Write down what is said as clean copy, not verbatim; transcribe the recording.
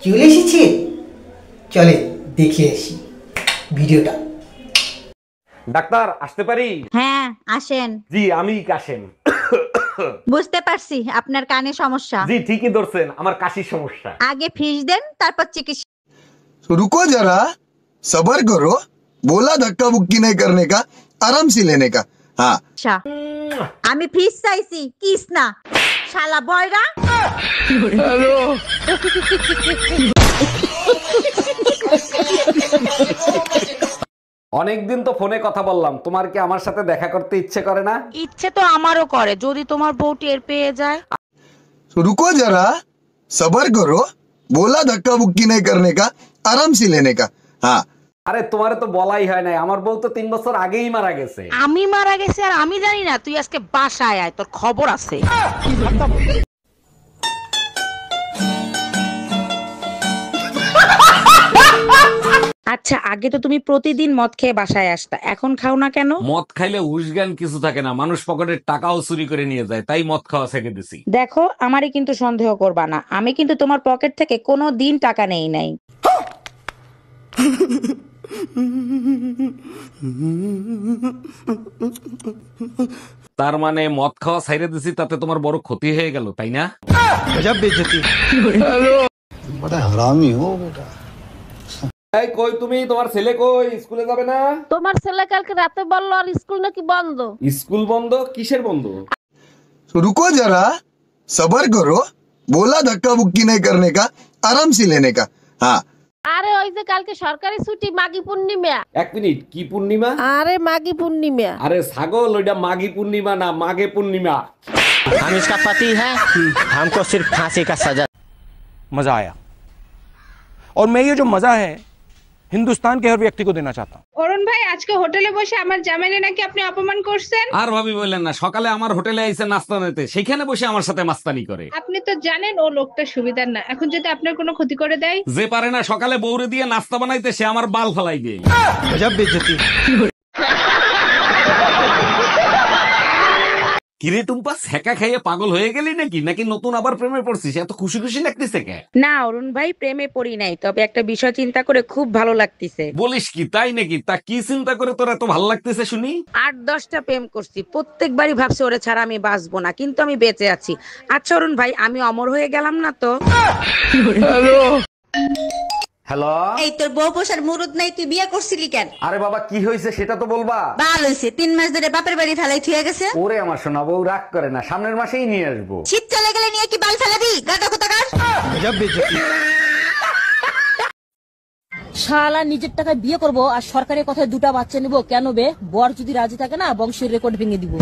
চলে এসেছে, চলে দেখে আসি ভিডিওটা। ডাক্তার আসতে পারি? হ্যাঁ আসেন। জি আমি কাশেম। বুঝতে পারছি আপনার কানে সমস্যা। জি ঠিকই ধরছেন, আমার কাশির সমস্যা। আগে ফিস দেন তারপর চিকিৎসা। रुको जरा सबर करो, बोला धक्का बुक्की नहीं करने का, आराम से लेने का। हाँ আমি ফিস চাইছি কিস না শালা বয়রা। অনেকদিন তো ফোনে কথা বললাম, তোমার কি আমার সাথে দেখা করতে ইচ্ছে করে না? ইচ্ছে তো আমারও করে, যদি তোমার বউ টের পেয়ে যায়। रुको जरा सबर करो, बोला धक्का बुक्की नहीं करने का, आराम से लेने का। हाँ আরে তোমারে তো বলাই হয় নাই, আমার বউ তো 3 বছর আগেই মারা গেছে। আমি মারা গেছি আর আমি জানি না? তুই আজকে বাসায় আয়, তোর খবর আছে। আচ্ছা আগে তো তুমি প্রতিদিন মদ খেয়ে বাসায় আসতা, এখন খাও না কেন? মদ খাইলে হুশজ্ঞান কিছু থাকে না, মানুষ পকেটের টাকাও চুরি করে নিয়ে যায়, তাই মদ খাওয়া ছেড়ে দিছি। দেখো আমারই কিন্তু সন্দেহ করবা না, আমি কিন্তু তোমার পকেট থেকে কোনো দিন টাকা নেই নাই। তার মানে মদ খাওয়া ছেড়ে দিছি, তাতে তোমার বড় ক্ষতি হয়ে গেল, তাই না? बड़ा हरामी हो बेटा। এই কই তুমি, তোমার ছেলে কই? স্কুলে যাবে না? তোমার ছেলে কালকে রাতে বললো আর স্কুল নাকি বন্ধ। স্কুল বন্ধ? কিসের বন্ধ? रुको जरा सबर करो, बोला धक्का बुक्की नहीं करने का, आराम से लेने का। हाँ আরে ওই যে কালকে সরকারি ছুটি, মাঘী পূর্ণিমা। এক মিনিট, কি পূর্ণিমা? আরে মাঘী পূর্ণিমা। আরে ছাগল, ওইটা মাঘী পূর্ণিমা না, মাঘে পূর্ণিমা। हम इसका पति है, हमको सिर्फ फांसी का सजा। मजा आया और मैं ये जो मजा है हिंदुस्तान के हर व्यक्ति को देना चाहता हूँ। অরুণ ভাই আজকে হোটেলে বসে আমার জামাইরে নাকি আপনি অপমান করছেন। আর ভাবি বললেন না, সকালে আমার হোটেলে আইসে নাস্তা নিতে, সেখানে বসে আমার সাথে মাস্তানি করে। আপনি তো জানেন ও লোকটা সুবিধার না, এখন যদি আপনার কোনো ক্ষতি করে দেয়। যে পারে না সকালে বউরে দিয়ে নাস্তা বানাইতে, সে আমার বাল ফালাইবে। কিরে টুম্পা, সেকা খাইয়ে পাগল হয়ে গেলি নাকি? নাকি নতুন আবার প্রেমে পড়ছিস? এত খুশি খুশি লাগতেছে কে? না অরুণ ভাই, প্রেমে পড়ি নাই, তবে একটা বিষয় চিন্তা করে খুব ভালো লাগতেছে। বলিস কি, তাই নাকি? তা কি চিন্তা করে তোর এত ভালো লাগতেছে শুনি? 8-10টা প্রেম করছি, প্রত্যেকবারই ভাবছি ওরে ছাড়া আমি বাঁচবো না, কিন্তু আমি বেঁচে আছি। আচ্ছা অরুণ ভাই, আমি অমর হয়ে গেলাম না তো? হ্যালো, এই তোর বউ পোষার মুরুদ নাই, তুই বিয়ে করছিলি কেন? আরে বাবা কি হয়েছে সেটা তো বলবা। ভালো হয়েছে, 3 মাস ধরে বাপের বাড়ি ফেলাই থুয়ে গেছে। ওরে আমার সোনা বউ, রাগ করে না, সামনের মাসেই নিয়ে আসবো। শীত চলে গেলে নিয়ে কি বাল ফেলাবি? গাটা কোথাকার। শালা নিজের টাকায় বিয়ে করব আর সরকারের কথায় 2টা বাচ্চা নিব কেন বে? বর যদি রাজি থাকে না, বংশের রেকর্ড ভেঙে দিব।